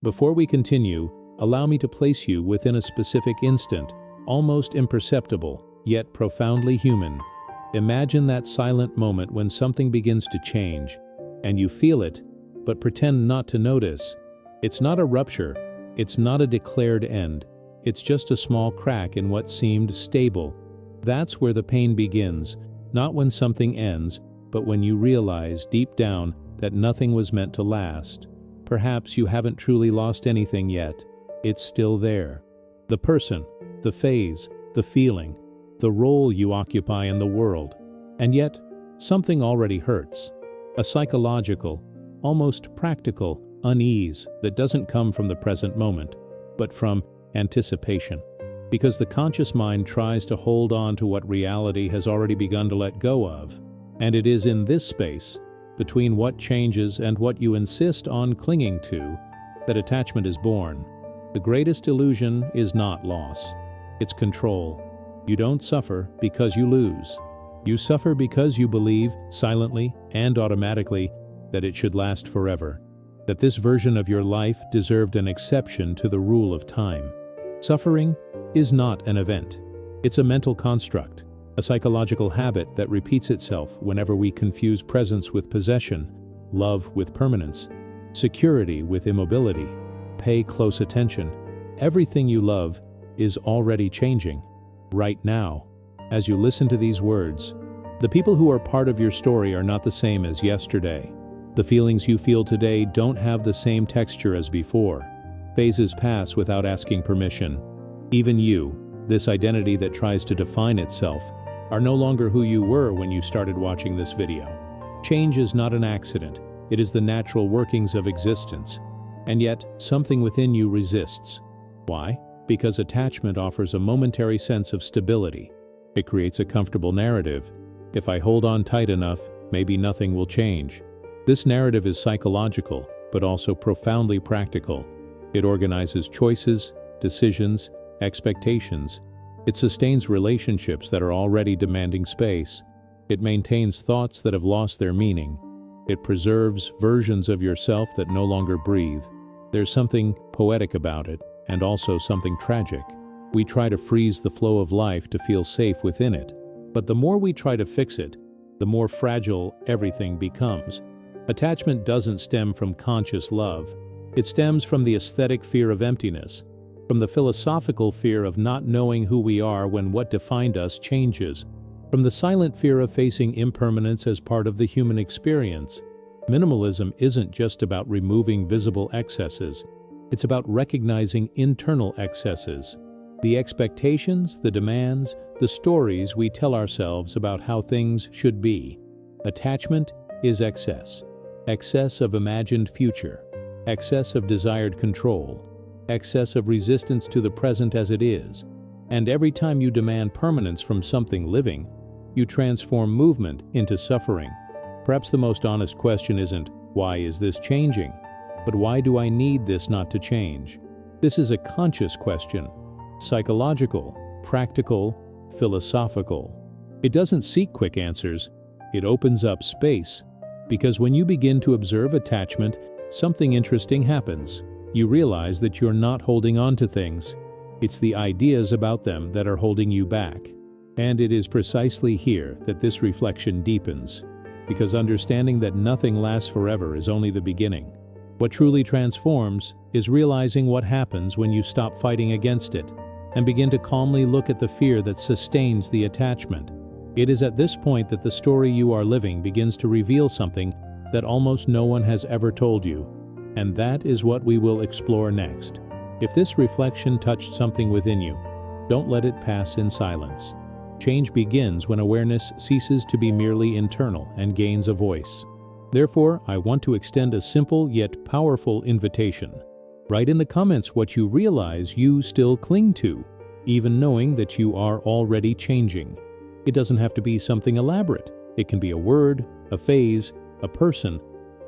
Before we continue, allow me to place you within a specific instant, almost imperceptible, yet profoundly human. Imagine that silent moment when something begins to change, and you feel it, but pretend not to notice. It's not a rupture, it's not a declared end, it's just a small crack in what seemed stable. That's where the pain begins, not when something ends, but when you realize deep down that nothing was meant to last. Perhaps you haven't truly lost anything yet. It's still there. The person, the phase, the feeling, the role you occupy in the world. And yet, something already hurts. A psychological, almost practical unease that doesn't come from the present moment, but from anticipation. Because the conscious mind tries to hold on to what reality has already begun to let go of. And it is in this space, between what changes and what you insist on clinging to, that attachment is born. The greatest illusion is not loss. It's control. You don't suffer because you lose. You suffer because you believe, silently and automatically, that it should last forever. That this version of your life deserved an exception to the rule of time. Suffering is not an event. It's a mental construct, a psychological habit that repeats itself whenever we confuse presence with possession, love with permanence, security with immobility. Pay close attention. Everything you love is already changing, right now. As you listen to these words, the people who are part of your story are not the same as yesterday. The feelings you feel today don't have the same texture as before. Phases pass without asking permission. Even you, this identity that tries to define itself, are no longer who you were when you started watching this video. Change is not an accident. It is the natural workings of existence. And yet, something within you resists. Why? Because attachment offers a momentary sense of stability. It creates a comfortable narrative. If I hold on tight enough, maybe nothing will change. This narrative is psychological, but also profoundly practical. It organizes choices, decisions, expectations. It sustains relationships that are already demanding space. It maintains thoughts that have lost their meaning. It preserves versions of yourself that no longer breathe. There's something poetic about it, and also something tragic. We try to freeze the flow of life to feel safe within it. But the more we try to fix it, the more fragile everything becomes. Attachment doesn't stem from conscious love. It stems from the aesthetic fear of emptiness, from the philosophical fear of not knowing who we are when what defined us changes, from the silent fear of facing impermanence as part of the human experience. Minimalism isn't just about removing visible excesses. It's about recognizing internal excesses. The expectations, the demands, the stories we tell ourselves about how things should be. Attachment is excess. Excess of imagined future. Excess of desired control. Excess of resistance to the present as it is. And every time you demand permanence from something living, you transform movement into suffering. Perhaps the most honest question isn't, why is this changing? But why do I need this not to change? This is a conscious question. Psychological, practical, philosophical. It doesn't seek quick answers. It opens up space. Because when you begin to observe attachment, something interesting happens. You realize that you're not holding on to things. It's the ideas about them that are holding you back. And it is precisely here that this reflection deepens. Because understanding that nothing lasts forever is only the beginning. What truly transforms is realizing what happens when you stop fighting against it and begin to calmly look at the fear that sustains the attachment. It is at this point that the story you are living begins to reveal something that almost no one has ever told you. And that is what we will explore next. If this reflection touched something within you, don't let it pass in silence. Change begins when awareness ceases to be merely internal and gains a voice. Therefore, I want to extend a simple yet powerful invitation. Write in the comments what you realize you still cling to, even knowing that you are already changing. It doesn't have to be something elaborate. It can be a word, a phase, a person,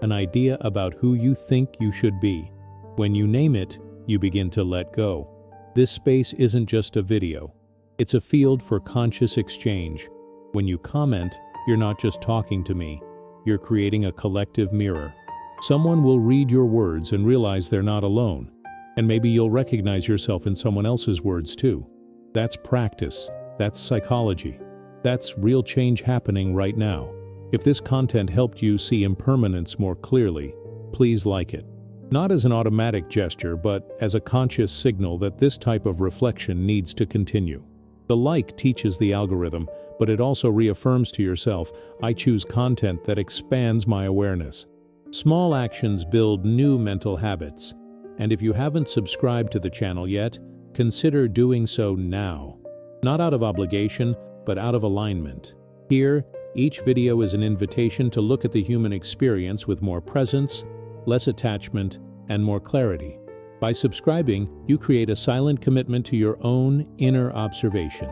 an idea about who you think you should be. When you name it, you begin to let go. This space isn't just a video. It's a field for conscious exchange. When you comment, you're not just talking to me. You're creating a collective mirror. Someone will read your words and realize they're not alone. And maybe you'll recognize yourself in someone else's words too. That's practice. That's psychology. That's real change happening right now. If this content helped you see impermanence more clearly, please like it. Not as an automatic gesture, but as a conscious signal that this type of reflection needs to continue. The like teaches the algorithm, but it also reaffirms to yourself, I choose content that expands my awareness. Small actions build new mental habits. And if you haven't subscribed to the channel yet, consider doing so now. Not out of obligation, but out of alignment. Here, each video is an invitation to look at the human experience with more presence, less attachment, and more clarity. By subscribing, you create a silent commitment to your own inner observation.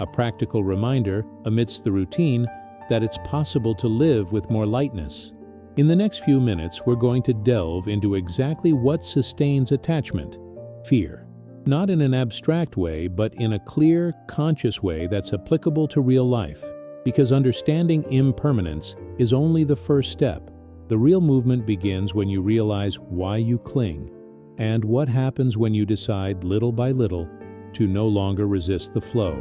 A practical reminder, amidst the routine, that it's possible to live with more lightness. In the next few minutes, we're going to delve into exactly what sustains attachment: fear. Not in an abstract way, but in a clear, conscious way that's applicable to real life. Because understanding impermanence is only the first step. The real movement begins when you realize why you cling, and what happens when you decide, little by little, to no longer resist the flow.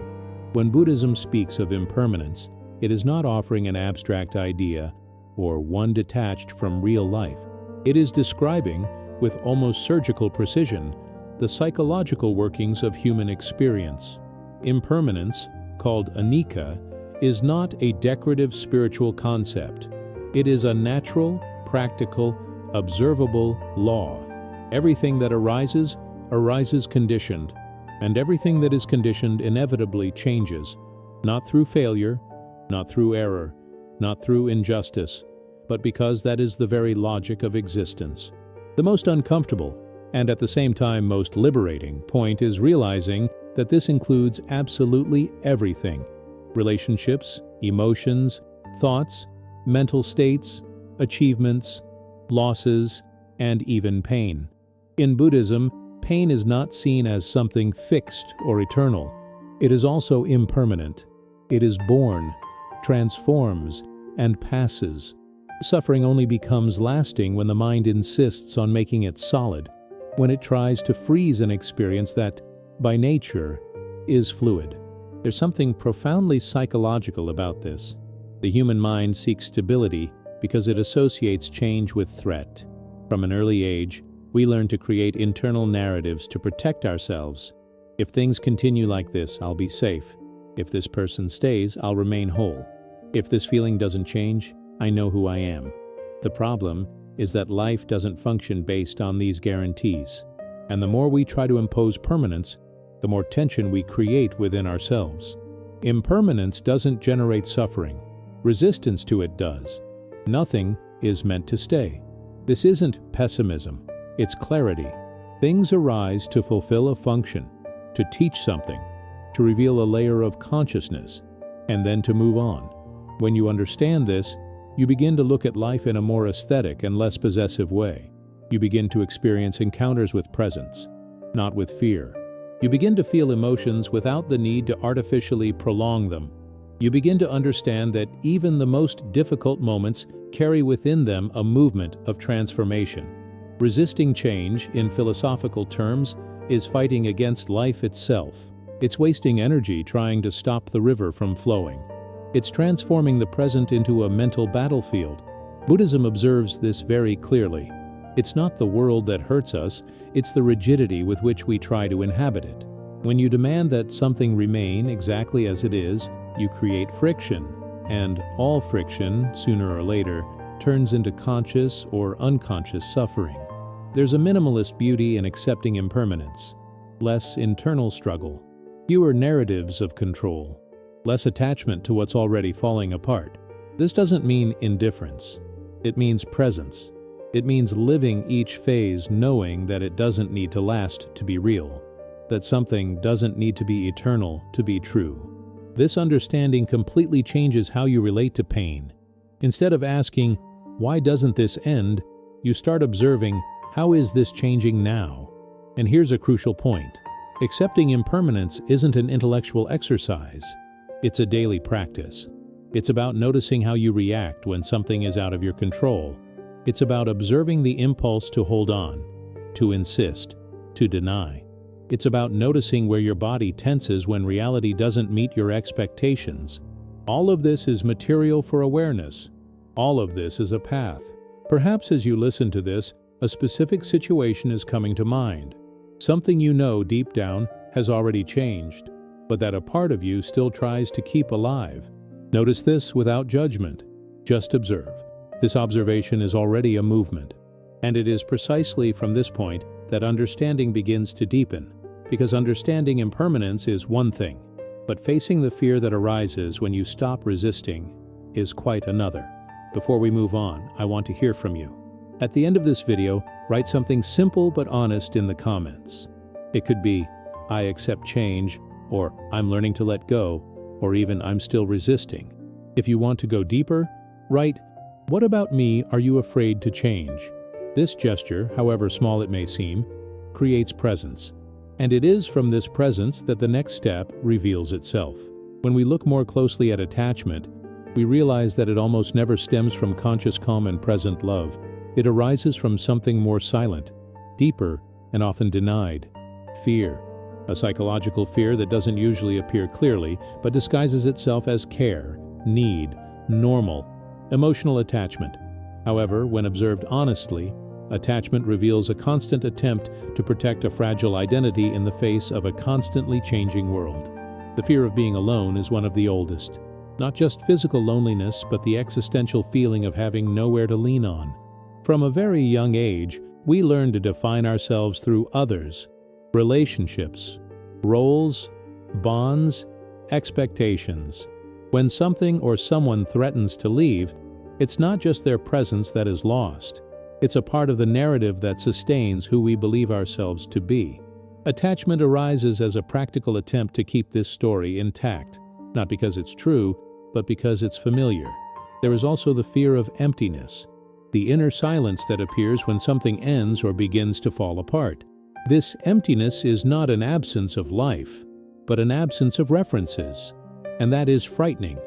When Buddhism speaks of impermanence, it is not offering an abstract idea or one detached from real life. It is describing, with almost surgical precision, the psychological workings of human experience. Impermanence, called anicca, is not a decorative spiritual concept. It is a natural, practical, observable law. Everything that arises conditioned, and everything that is conditioned inevitably changes, not through failure, not through error, not through injustice, but because that is the very logic of existence. The most uncomfortable, and at the same time most liberating, point is realizing that this includes absolutely everything: relationships, emotions, thoughts, mental states, achievements, losses, and even pain. In Buddhism, pain is not seen as something fixed or eternal. It is also impermanent. It is born, transforms, and passes. Suffering only becomes lasting when the mind insists on making it solid, when it tries to freeze an experience that, by nature, is fluid. There's something profoundly psychological about this. The human mind seeks stability because it associates change with threat. From an early age, we learn to create internal narratives to protect ourselves. If things continue like this, I'll be safe. If this person stays, I'll remain whole. If this feeling doesn't change, I know who I am. The problem is that life doesn't function based on these guarantees. And the more we try to impose permanence, the more tension we create within ourselves. Impermanence doesn't generate suffering. Resistance to it does. Nothing is meant to stay. This isn't pessimism, it's clarity. Things arise to fulfill a function, to teach something, to reveal a layer of consciousness, and then to move on. When you understand this, you begin to look at life in a more aesthetic and less possessive way. You begin to experience encounters with presence, not with fear. You begin to feel emotions without the need to artificially prolong them. You begin to understand that even the most difficult moments carry within them a movement of transformation. Resisting change, in philosophical terms, is fighting against life itself. It's wasting energy trying to stop the river from flowing. It's transforming the present into a mental battlefield. Buddhism observes this very clearly. It's not the world that hurts us, it's the rigidity with which we try to inhabit it. When you demand that something remain exactly as it is, you create friction, and all friction, sooner or later, turns into conscious or unconscious suffering. There's a minimalist beauty in accepting impermanence, less internal struggle, fewer narratives of control, less attachment to what's already falling apart. This doesn't mean indifference. It means presence. It means living each phase knowing that it doesn't need to last to be real, that something doesn't need to be eternal to be true. This understanding completely changes how you relate to pain. Instead of asking, why doesn't this end, you start observing, how is this changing now? And here's a crucial point. Accepting impermanence isn't an intellectual exercise. It's a daily practice. It's about noticing how you react when something is out of your control. It's about observing the impulse to hold on, to insist, to deny. It's about noticing where your body tenses when reality doesn't meet your expectations. All of this is material for awareness. All of this is a path. Perhaps as you listen to this, a specific situation is coming to mind. Something you know deep down has already changed, but that a part of you still tries to keep alive. Notice this without judgment. Just observe. This observation is already a movement, and it is precisely from this point that understanding begins to deepen, because understanding impermanence is one thing, but facing the fear that arises when you stop resisting is quite another. Before we move on, I want to hear from you. At the end of this video, write something simple but honest in the comments. It could be, I accept change, or I'm learning to let go, or even I'm still resisting. If you want to go deeper, write, what about me are you afraid to change? This gesture, however small it may seem, creates presence. And it is from this presence that the next step reveals itself. When we look more closely at attachment, we realize that it almost never stems from conscious calm and present love. It arises from something more silent, deeper, and often denied. Fear. A psychological fear that doesn't usually appear clearly, but disguises itself as care, need, normal, emotional attachment. However, when observed honestly, attachment reveals a constant attempt to protect a fragile identity in the face of a constantly changing world. The fear of being alone is one of the oldest. Not just physical loneliness, but the existential feeling of having nowhere to lean on. From a very young age, we learn to define ourselves through others, relationships, roles, bonds, expectations. When something or someone threatens to leave, it's not just their presence that is lost. It's a part of the narrative that sustains who we believe ourselves to be. Attachment arises as a practical attempt to keep this story intact, not because it's true, but because it's familiar. There is also the fear of emptiness, the inner silence that appears when something ends or begins to fall apart. This emptiness is not an absence of life, but an absence of references, and that is frightening.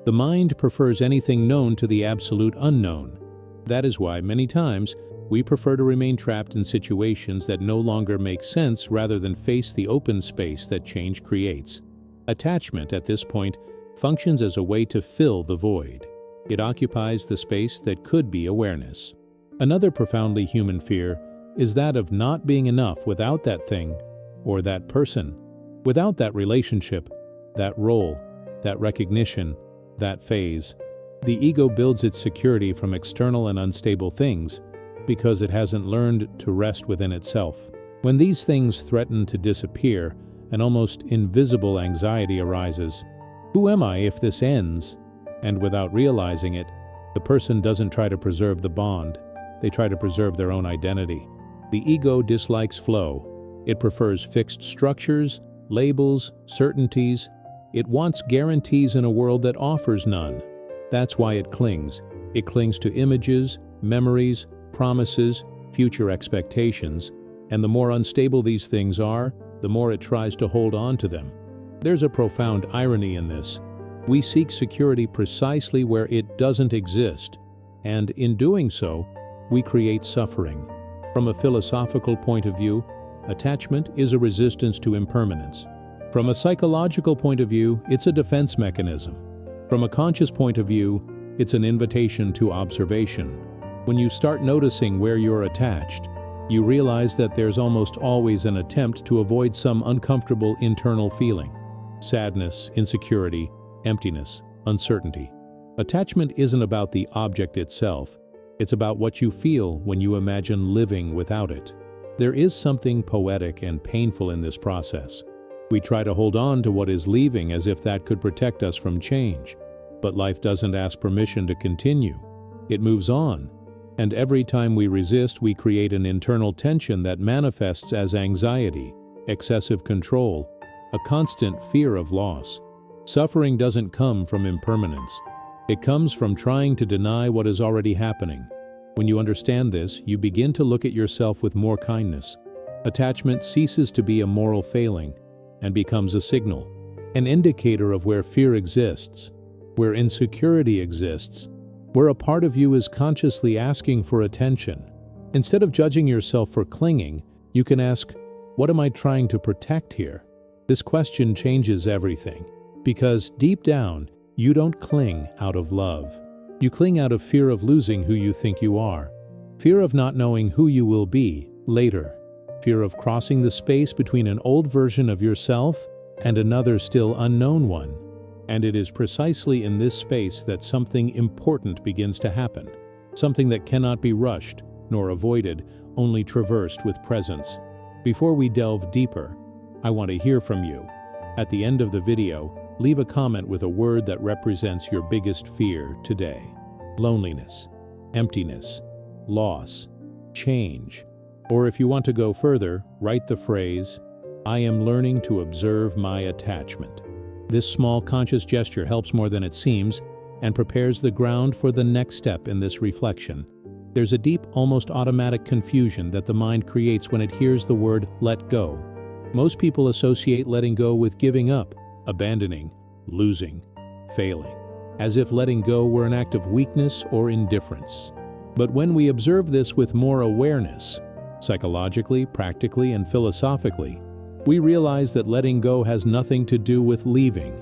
The mind prefers anything known to the absolute unknown. That is why many times we prefer to remain trapped in situations that no longer make sense rather than face the open space that change creates. Attachment, at this point, functions as a way to fill the void. It occupies the space that could be awareness. Another profoundly human fear is that of not being enough without that thing or that person, without that relationship, that role, that recognition, that phase. The ego builds its security from external and unstable things because it hasn't learned to rest within itself. When these things threaten to disappear, an almost invisible anxiety arises. Who am I if this ends? And without realizing it, the person doesn't try to preserve the bond. They try to preserve their own identity. The ego dislikes flow. It prefers fixed structures, labels, certainties. It wants guarantees in a world that offers none. That's why it clings. It clings to images, memories, promises, future expectations, and the more unstable these things are, the more it tries to hold on to them. There's a profound irony in this. We seek security precisely where it doesn't exist, and in doing so, we create suffering. From a philosophical point of view, attachment is a resistance to impermanence. From a psychological point of view, it's a defense mechanism. From a conscious point of view, it's an invitation to observation. When you start noticing where you're attached, you realize that there's almost always an attempt to avoid some uncomfortable internal feeling. Sadness, insecurity, emptiness, uncertainty. Attachment isn't about the object itself. It's about what you feel when you imagine living without it. There is something poetic and painful in this process. We try to hold on to what is leaving as if that could protect us from change. But life doesn't ask permission to continue. It moves on. And every time we resist, we create an internal tension that manifests as anxiety, excessive control, a constant fear of loss. Suffering doesn't come from impermanence. It comes from trying to deny what is already happening. When you understand this, you begin to look at yourself with more kindness. Attachment ceases to be a moral failing and becomes a signal, an indicator of where fear exists, where insecurity exists, where a part of you is consciously asking for attention. Instead of judging yourself for clinging, you can ask, what am I trying to protect here? This question changes everything, because deep down, you don't cling out of love. You cling out of fear of losing who you think you are, fear of not knowing who you will be later, fear of crossing the space between an old version of yourself and another still unknown one. And it is precisely in this space that something important begins to happen, something that cannot be rushed nor avoided, only traversed with presence. Before we delve deeper, I want to hear from you. At the end of the video, leave a comment with a word that represents your biggest fear today. Loneliness, emptiness, loss, change. Or if you want to go further, write the phrase, I am learning to observe my attachment. This small conscious gesture helps more than it seems and prepares the ground for the next step in this reflection. There's a deep, almost automatic confusion that the mind creates when it hears the word let go. Most people associate letting go with giving up, abandoning, losing, failing, as if letting go were an act of weakness or indifference. But when we observe this with more awareness, psychologically, practically, and philosophically, we realize that letting go has nothing to do with leaving.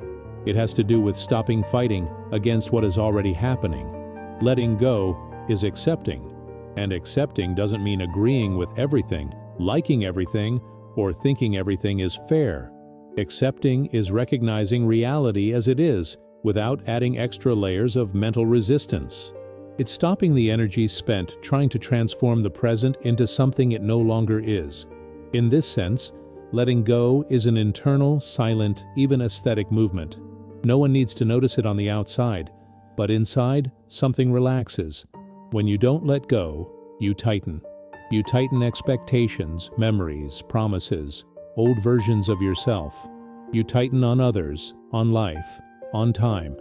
It has to do with stopping fighting against what is already happening. Letting go is accepting, and accepting doesn't mean agreeing with everything, liking everything, or thinking everything is fair. Accepting is recognizing reality as it is, without adding extra layers of mental resistance. It's stopping the energy spent trying to transform the present into something it no longer is. In this sense, letting go is an internal, silent, even aesthetic movement. No one needs to notice it on the outside, but inside, something relaxes. When you don't let go, you tighten. You tighten expectations, memories, promises, old versions of yourself. You tighten on others, on life, on time.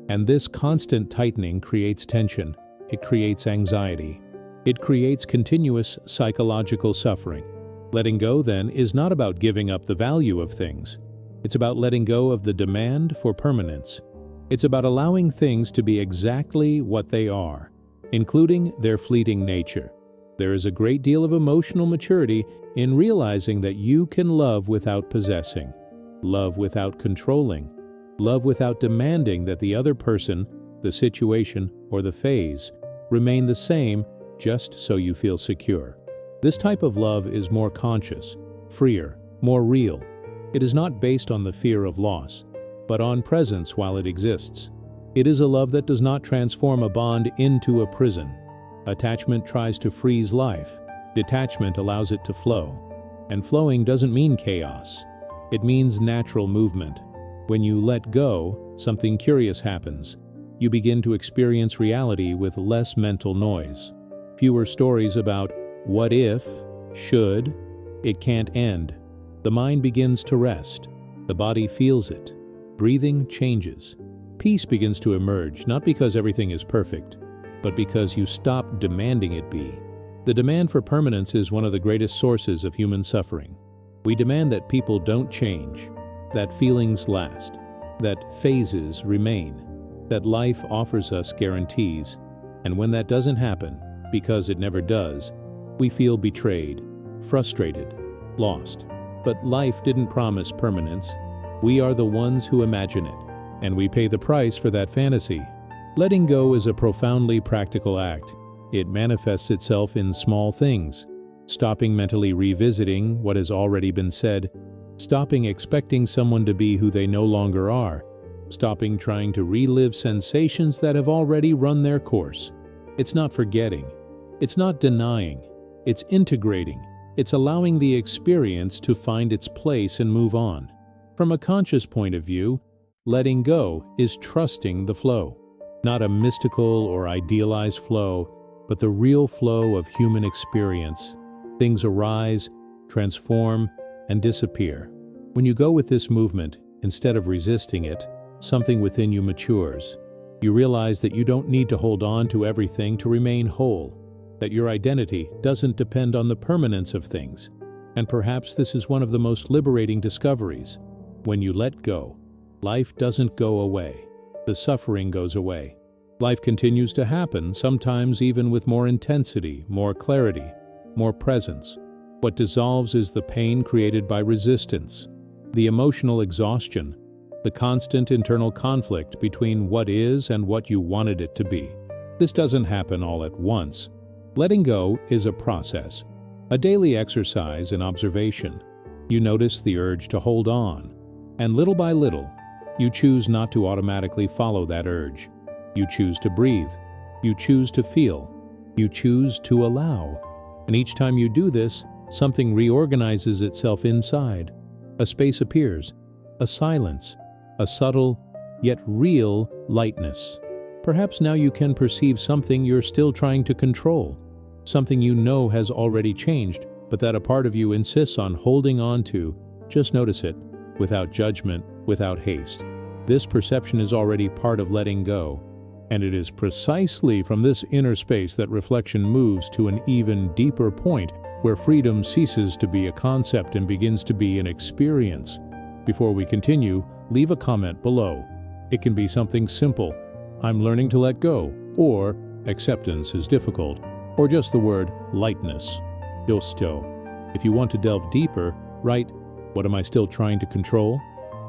And this constant tightening creates tension. It creates anxiety. It creates continuous psychological suffering. Letting go, then, is not about giving up the value of things. It's about letting go of the demand for permanence. It's about allowing things to be exactly what they are, including their fleeting nature. There is a great deal of emotional maturity in realizing that you can love without possessing, love without controlling, love without demanding that the other person, the situation, or the phase remain the same just so you feel secure. This type of love is more conscious, freer, more real. It is not based on the fear of loss, but on presence while it exists. It is a love that does not transform a bond into a prison. Attachment tries to freeze life. Detachment allows it to flow. And flowing doesn't mean chaos. It means natural movement. When you let go, something curious happens. You begin to experience reality with less mental noise. Fewer stories about what if, should, it can't end. The mind begins to rest. The body feels it. Breathing changes. Peace begins to emerge, not because everything is perfect, but because you stop demanding it be. The demand for permanence is one of the greatest sources of human suffering. We demand that people don't change, that feelings last, that phases remain, that life offers us guarantees. And when that doesn't happen, because it never does, we feel betrayed, frustrated, lost. But life didn't promise permanence. We are the ones who imagine it, and we pay the price for that fantasy. Letting go is a profoundly practical act. It manifests itself in small things: stopping mentally revisiting what has already been said, stopping expecting someone to be who they no longer are, stopping trying to relive sensations that have already run their course. It's not forgetting. It's not denying. It's integrating. It's allowing the experience to find its place and move on. From a conscious point of view, letting go is trusting the flow. Not a mystical or idealized flow, but the real flow of human experience. Things arise, transform, and disappear. When you go with this movement, instead of resisting it, something within you matures. You realize that you don't need to hold on to everything to remain whole, that your identity doesn't depend on the permanence of things. And perhaps this is one of the most liberating discoveries. When you let go, life doesn't go away. The suffering goes away. Life continues to happen, sometimes even with more intensity, more clarity, more presence. What dissolves is the pain created by resistance, the emotional exhaustion, the constant internal conflict between what is and what you wanted it to be. This doesn't happen all at once. Letting go is a process, a daily exercise in observation. You notice the urge to hold on, and little by little, you choose not to automatically follow that urge. You choose to breathe. You choose to feel. You choose to allow. And each time you do this, something reorganizes itself inside. A space appears, a silence, a subtle, yet real lightness. Perhaps now you can perceive something you're still trying to control, something you know has already changed, but that a part of you insists on holding on to. Just notice it, without judgment, without haste. This perception is already part of letting go. And it is precisely from this inner space that reflection moves to an even deeper point, where freedom ceases to be a concept and begins to be an experience. Before we continue, leave a comment below. It can be something simple, "I'm learning to let go," or "acceptance is difficult," or just the word lightness. Justo. If you want to delve deeper, write, "What am I still trying to control?"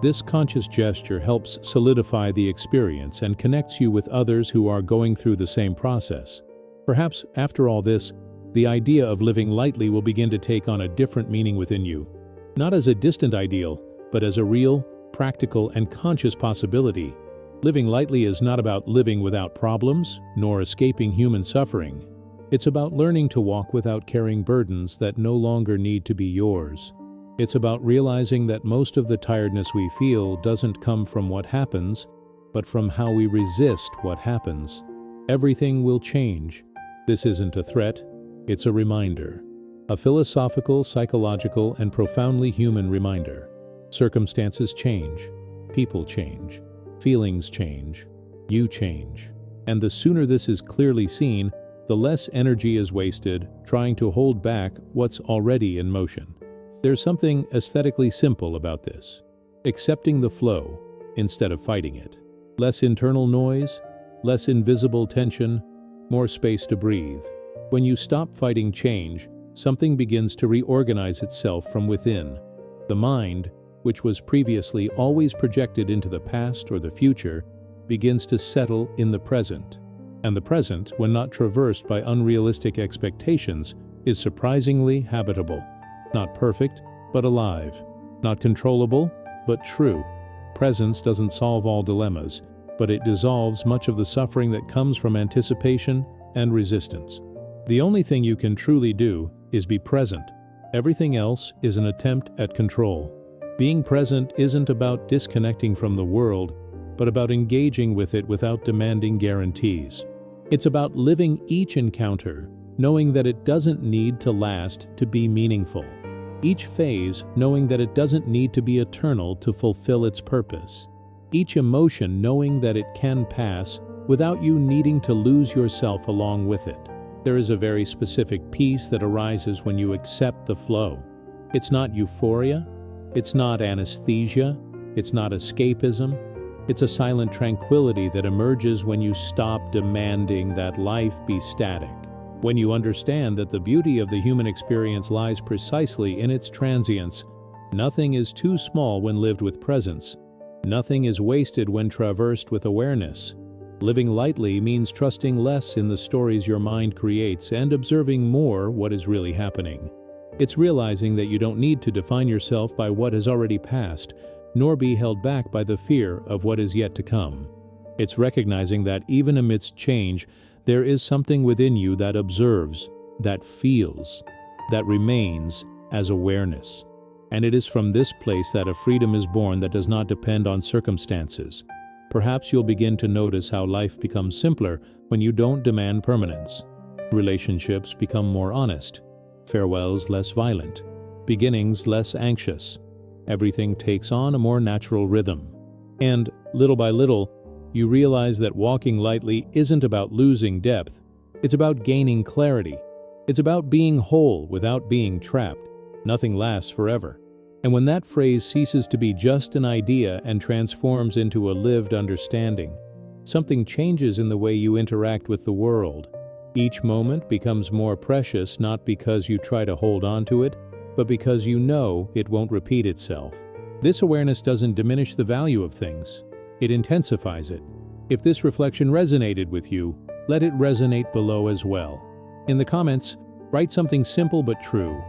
This conscious gesture helps solidify the experience and connects you with others who are going through the same process. Perhaps after all this, the idea of living lightly will begin to take on a different meaning within you. Not as a distant ideal, but as a real, practical, and conscious possibility. Living lightly is not about living without problems, nor escaping human suffering. It's about learning to walk without carrying burdens that no longer need to be yours. It's about realizing that most of the tiredness we feel doesn't come from what happens, but from how we resist what happens. Everything will change. This isn't a threat, it's a reminder. A philosophical, psychological, and profoundly human reminder. Circumstances change, people change, feelings change, you change. And the sooner this is clearly seen, the less energy is wasted trying to hold back what's already in motion. There's something aesthetically simple about this. Accepting the flow instead of fighting it. Less internal noise, less invisible tension, more space to breathe. When you stop fighting change, something begins to reorganize itself from within. The mind, which was previously always projected into the past or the future, begins to settle in the present. And the present, when not traversed by unrealistic expectations, is surprisingly habitable. Not perfect, but alive. Not controllable, but true. Presence doesn't solve all dilemmas, but it dissolves much of the suffering that comes from anticipation and resistance. The only thing you can truly do is be present. Everything else is an attempt at control. Being present isn't about disconnecting from the world, but about engaging with it without demanding guarantees. It's about living each encounter, knowing that it doesn't need to last to be meaningful. Each phase knowing that it doesn't need to be eternal to fulfill its purpose. Each emotion knowing that it can pass without you needing to lose yourself along with it. There is a very specific peace that arises when you accept the flow. It's not euphoria, it's not anesthesia, it's not escapism. It's a silent tranquility that emerges when you stop demanding that life be static. When you understand that the beauty of the human experience lies precisely in its transience. Nothing is too small when lived with presence. Nothing is wasted when traversed with awareness. Living lightly means trusting less in the stories your mind creates and observing more what is really happening. It's realizing that you don't need to define yourself by what has already passed, nor be held back by the fear of what is yet to come. It's recognizing that even amidst change, there is something within you that observes, that feels, that remains as awareness. And it is from this place that a freedom is born that does not depend on circumstances. Perhaps you'll begin to notice how life becomes simpler when you don't demand permanence. Relationships become more honest, farewells less violent, beginnings less anxious. Everything takes on a more natural rhythm. And, little by little, you realize that walking lightly isn't about losing depth. It's about gaining clarity. It's about being whole without being trapped. Nothing lasts forever. And when that phrase ceases to be just an idea and transforms into a lived understanding, Something changes in the way you interact with the world. Each moment becomes more precious not because you try to hold on to it, but because you know it won't repeat itself. This awareness doesn't diminish the value of things. It intensifies it. If this reflection resonated with you, let it resonate below as well. In the comments, write something simple but true.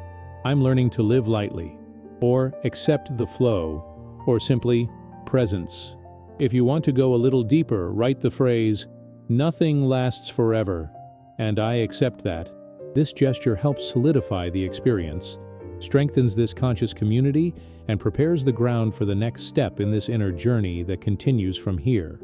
I'm learning to live lightly, or accept the flow, or simply presence. If you want to go a little deeper, write the phrase, "Nothing lasts forever, and I accept that." This gesture helps solidify the experience, strengthens this conscious community, and prepares the ground for the next step in this inner journey that continues from here.